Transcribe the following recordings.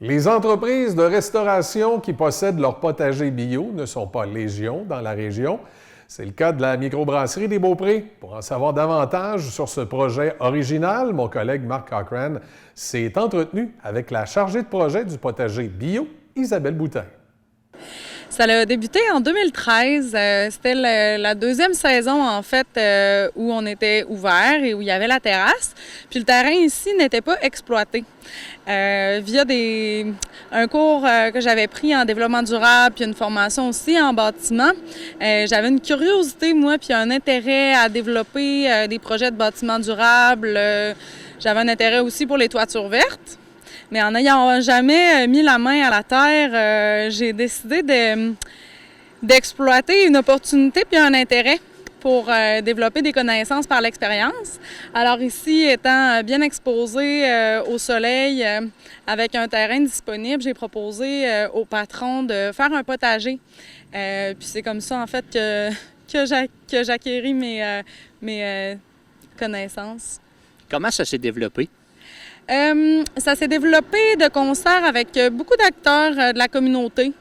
Les entreprises de restauration qui possèdent leur potager bio ne sont pas légion dans la région. C'est le cas de la microbrasserie des Beauprés. Pour en savoir davantage sur ce projet original, mon collègue Marc Cochrane s'est entretenu avec la chargée de projet du potager bio, Isabelle Boutin. Ça a débuté en 2013. C'était la deuxième saison, en fait, où on était ouvert et où il y avait la terrasse. Puis le terrain ici n'était pas exploité. Via un cours que j'avais pris en développement durable, puis une formation aussi en bâtiment, j'avais une curiosité, moi, puis un intérêt à développer des projets de bâtiments durables. J'avais un intérêt aussi pour les toitures vertes. Mais en n'ayant jamais mis la main à la terre, j'ai décidé d'exploiter une opportunité puis un intérêt pour développer des connaissances par l'expérience. Alors ici, étant bien exposé au soleil, avec un terrain disponible, j'ai proposé au patron de faire un potager. Puis c'est comme ça, en fait, que j'acquéris mes connaissances. Comment ça s'est développé? Ça s'est développé de concert avec beaucoup d'acteurs de la communauté,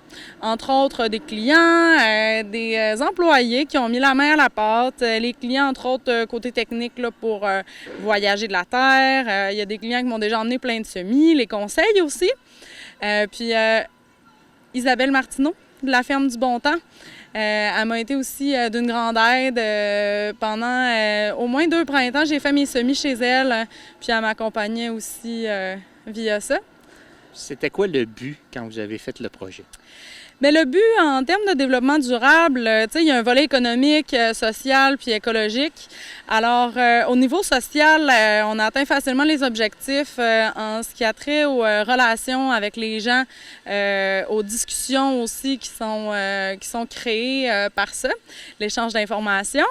entre autres des clients, des employés qui ont mis la main à la pâte, les clients, entre autres, côté technique là, pour voyager de la terre. Il y a des clients qui m'ont déjà emmené plein de semis, les conseils aussi. Puis Isabelle Martineau, de la ferme du Bon Temps. Elle m'a été aussi d'une grande aide. Pendant au moins 2 printemps, j'ai fait mes semis chez elle, puis elle m'accompagnait aussi via ça. C'était quoi le but quand vous avez fait le projet? Bien, le but, en termes de développement durable, il y a un volet économique, social puis écologique. Alors, au niveau social, on atteint facilement les objectifs en ce qui a trait aux relations avec les gens, aux discussions aussi qui sont créées par ça, l'échange d'informations.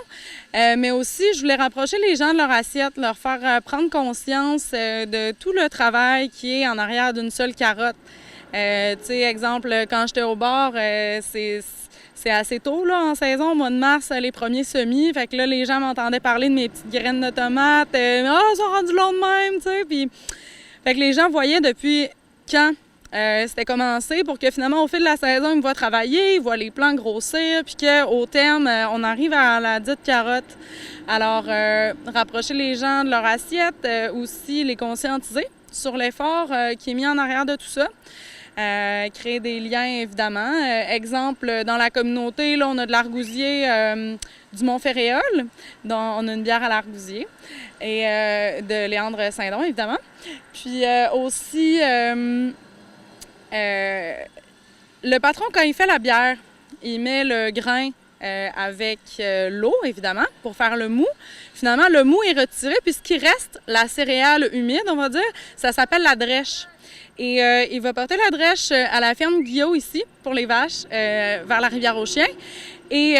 Mais aussi, je voulais rapprocher les gens de leur assiette, leur faire prendre conscience de tout le travail qui est en arrière d'une seule carotte. Tu sais, exemple, quand j'étais au bar, c'est assez tôt, là, en saison, au mois de mars, les premiers semis. Fait que là, les gens m'entendaient parler de mes petites graines de tomates. Ah, ils sont rendus longs de même, tu sais. Puis, fait que les gens voyaient depuis quand c'était commencé pour que finalement, au fil de la saison, ils me voient travailler, ils voient les plants grossir, puis qu'au terme, on arrive à la dite carotte. Alors, rapprocher les gens de leur assiette, aussi les conscientiser sur l'effort qui est mis en arrière de tout ça. Créer des liens, évidemment. Exemple, dans la communauté, là, on a de l'argousier du Mont-Ferréol, dont on a une bière à l'argousier, et de Léandre Saint-Don, évidemment. Puis aussi, le patron, quand il fait la bière, il met le grain avec l'eau, évidemment, pour faire le mou. Finalement, le mou est retiré, puis ce qui reste, la céréale humide, on va dire, ça s'appelle la drèche. Et il va porter la drèche à la ferme Guillaume ici, pour les vaches, vers la rivière aux Chiens. Et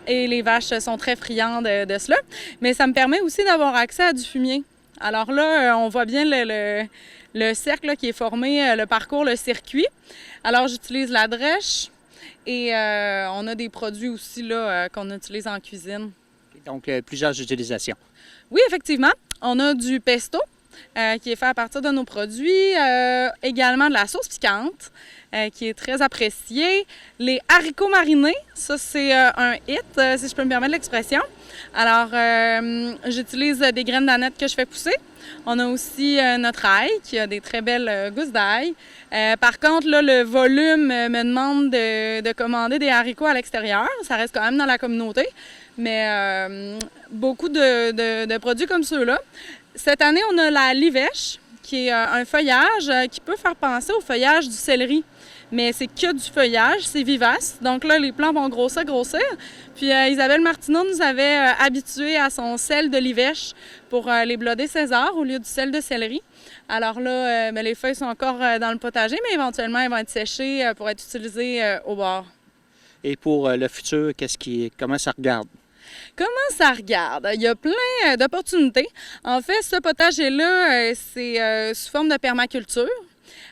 les vaches sont très friandes de cela. Mais ça me permet aussi d'avoir accès à du fumier. Alors là, on voit bien le cercle là, qui est formé, le parcours, le circuit. Alors j'utilise la drèche et on a des produits aussi là, qu'on utilise en cuisine. Donc, plusieurs utilisations. Oui, effectivement. On a du pesto. Qui est fait à partir de nos produits. Également de la sauce piquante, qui est très appréciée. Les haricots marinés, ça c'est un hit, si je peux me permettre l'expression. Alors, j'utilise des graines d'aneth que je fais pousser. On a aussi notre ail, qui a des très belles gousses d'ail. Par contre, là, le volume me demande de commander des haricots à l'extérieur. Ça reste quand même dans la communauté. Mais beaucoup de produits comme ceux-là. Cette année, on a la livèche, qui est un feuillage qui peut faire penser au feuillage du céleri. Mais c'est que du feuillage, c'est vivace. Donc là, les plants vont grossir. Puis Isabelle Martineau nous avait habitués à son sel de livèche pour les blodés César au lieu du sel de céleri. Alors là, les feuilles sont encore dans le potager, mais éventuellement, elles vont être séchées pour être utilisées au bord. Et pour le futur, comment ça regarde? Comment ça regarde? Il y a plein d'opportunités. En fait, ce potager-là, c'est sous forme de permaculture.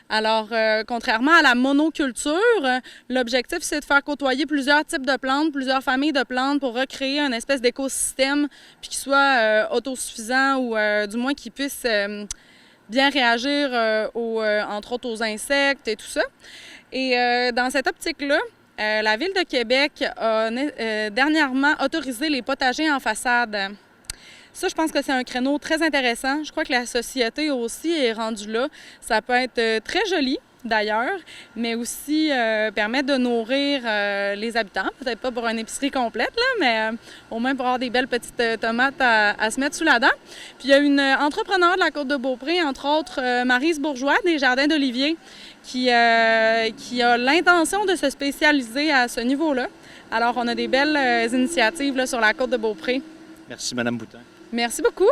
Alors, contrairement à la monoculture, l'objectif, c'est de faire côtoyer plusieurs types de plantes, plusieurs familles de plantes pour recréer une espèce d'écosystème puis qui soit autosuffisant ou du moins qui puisse bien réagir, entre autres aux insectes et tout ça. Et dans cette optique-là, la Ville de Québec a dernièrement autorisé les potagers en façade. Ça, je pense que c'est un créneau très intéressant. Je crois que la société aussi est rendue là. Ça peut être très joli, d'ailleurs, mais aussi permettre de nourrir les habitants. Peut-être pas pour une épicerie complète, là, mais au moins pour avoir des belles petites tomates à se mettre sous la dent. Puis il y a une entrepreneure de la Côte-de-Beaupré, entre autres Maryse Bourgeois, des Jardins d'Olivier, qui a l'intention de se spécialiser à ce niveau-là. Alors, on a des belles initiatives là, sur la Côte-de-Beaupré. Merci, Mme Boutin. Merci beaucoup.